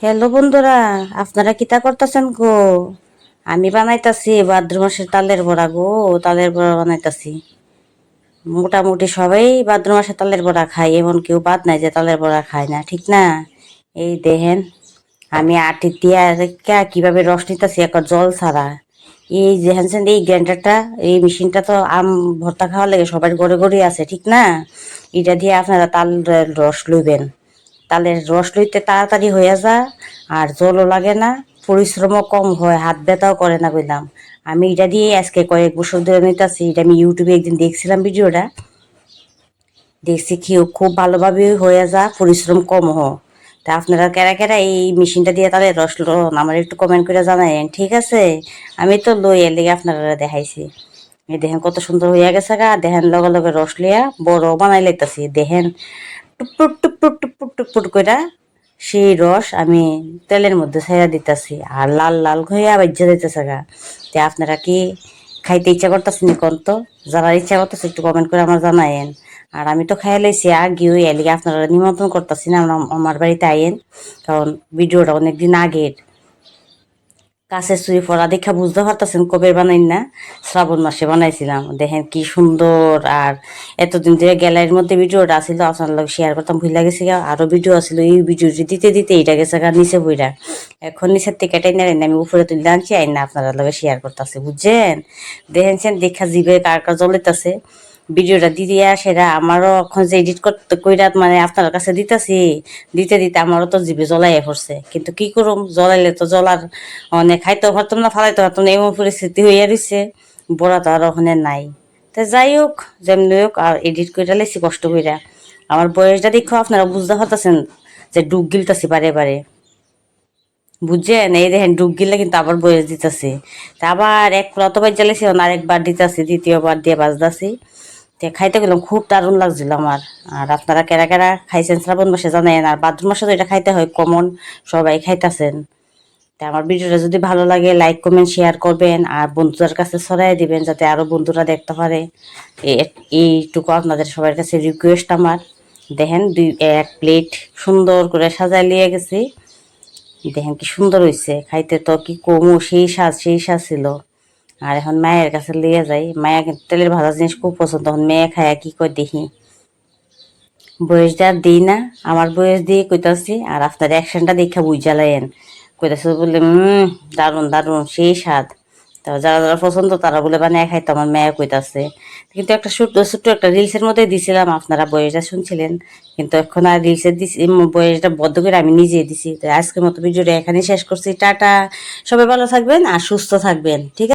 Hello বন্ধুরা, আপনারা কিতা করতেছেন গো? আমি বানাইতাছি ভাদ্র মাসের তালের বড়া গো। তালের বড়া বানাইতাছি। মোটামুটি সবাই ভাদ্র মাসে তালের বড়া খায়, এমন কেউ বাদ নাই যে তালের বড়া খায় না, ঠিক না? এই দেখেন, আমি আটি দিয়া কিভাবে রস নিতেছি একটা জল ছাড়া। এই যে হ্যানসেন এই গ্রাইন্ডারটা, এই মেশিনটা তো আম ভর্তা খাওয়ার লাগে সবার ঘরে ঘরে আছে, ঠিক না? এটা দিয়ে আপনারা তাল রস লইবেন। তালের রস লইতে তাড়াতাড়ি হয়ে যায়, আর জলও লাগে না, পরিশ্রমও কম হয়, হাত ব্যথাও করে না কইলাম। আমি এটা দিয়ে আজকে কয়েক বছর ধরে নিতেছি। এটা আমি ইউটিউবে একদিন দেখছিলাম ভিডিওটা, দেখছি কি খুব ভালোভাবে হয়ে যায়, পরিশ্রম কম হয়। তা আপনারা কেরা কেরা এই মেশিনটা দিয়ে তাহলে রস লোন আমার একটু কমেন্ট করে জানাইন, ঠিক আছে? আমি তো লই এর লেগে আপনারা দেখাইছি। এই দেখেন কত সুন্দর হইয়া গেছে গা। দেখেন লগে লগে রস লিয়া বড় বানাই লাইতাছি। দেখেন টুপুর টুপুর টুপুর টুপুর কইরা সেই রস আমি তেলের মধ্যে ছাইড়া দিতেছি, আর লাল লাল হইয়া বাজ্যা দিতেছে গা। তে আপনারা কি খাইতে ইচ্ছা করতেছে নি কোন তো? যারা ইচ্ছা করতেছে একটু কমেন্ট করে আমার জানায়েন। আর আমি তো খাই লাইছি আগে, ওই এলিগে আপনারা নিমন্ত্রণ করতেছি না আমার বাড়িতে আইয়েন, কারণ ভিডিওটা অনেকদিন আগের। কাছে চুরি পড়া দেখা বুঝতে পারতেছেন কবে বানাই না, শ্রাবণ মাসে বানাইছিলাম। দেখেন কি সুন্দর। আর এতদিন ধরে গ্যালারির মধ্যে ভিডিওটা আসছিল, আপনার লোক শেয়ার করতাম, ভুল লাগেছে। আরো ভিডিও আসছিল, এই ভিডিও দিতে দিতে এটা গেছে গা নিচে বইরা। এখন নিচের থেকে কেটে নেন, আমি উপরে তুলে আনছি, আইন না আপনারা লগে শেয়ার করতেছি, বুঝছেন? দেখেন দেখা জিবে কার কার জ্বলিতেছে। ভিডিওটা দিয়ে সেটা আমারও এখন যে এডিট করতে কইরা মানে আপনার কাছে দিতেছি, দিতে দিতে আমারও তো জিভে জ্বলাইয়া পড়ছে। কিন্তু কি করুম, জ্বলাইলে তো জ্বলার অনেক খাইতেও পারতাম না, ফালাইতে পারতাম না, এমন পরিস্থিতি হইয়া রয়েছে। বড়া তো আর ওখানে নাই। তো যাই হোক, যেমনি হোক, আর এডিট করে লেছি কষ্ট কইরা। আমার বয়সটা দেখো আপনারা বুঝতে পারতেছেন যে ডুব গিলতাছি বারে বারে, বুঝছেন? এই দেখেন ডুব গিলে কিন্তু আবার বয়স দিতেছে। তা আবার এক প্রাত বাজ জ্বালাইছি, আরেকবার দিতেছি, দ্বিতীয়বার দিয়ে বাজতাছি। তে খাইতে গেলাম, খুব দারুণ লাগছিল আমার। আর আপনারা কেরা কেরা খাইছেন শ্রাবণ মাসে জানেন, আর ভাদ্র মাসে তো এটা খাইতে হয় কমন, সবাই খাইতেছেন। তা আমার ভিডিওটা যদি ভালো লাগে লাইক কমেন্ট শেয়ার করবেন, আর বন্ধুদের কাছে ছড়াই দিবেন যাতে আরো বন্ধুরা দেখতে পারে। এইটুকু আপনাদের সবার কাছে রিকোয়েস্ট আমার। দেখেন এক প্লেট সুন্দর করে সাজায় লিয়ে গেছি। দেখেন কি সুন্দর হয়েছে, খাইতে তো কি কমু, সেই স্বাদ ছিল। আর এখন মায়ের কাছে লিয়ে যাই, মায়া কিন্তু তেলের ভাজা জিনিস খুব পছন্দ। এখন মেয়ে খায়া কি কই দেখি। বয়স দেওয়ার দিই না, আমার বয়স দিয়ে কইতাছি, আর আপনার অ্যাকশনটা দেখে বুঝালেন কইতাছে বললে দারুণ দারুণ সেই স্বাদ। তো যারা যারা পছন্দ তারা বলে বানিয়ে খাইতো, আমার মেয়ে কইতাছে। কিন্তু একটা ছোট্ট ছোট্ট একটা রিলসের মধ্যে দিছিলাম, আপনারা বয়সটা শুনছিলেন। কিন্তু এখন আর রিলসে দিছি, বয়সটা বদ্ধ করে আমি নিজে দিছি। তো আজকের মতো ভিডিওটা এখানেই শেষ করছি, টাটা। সবাই ভালো থাকবেন আর সুস্থ থাকবেন, ঠিক আছে?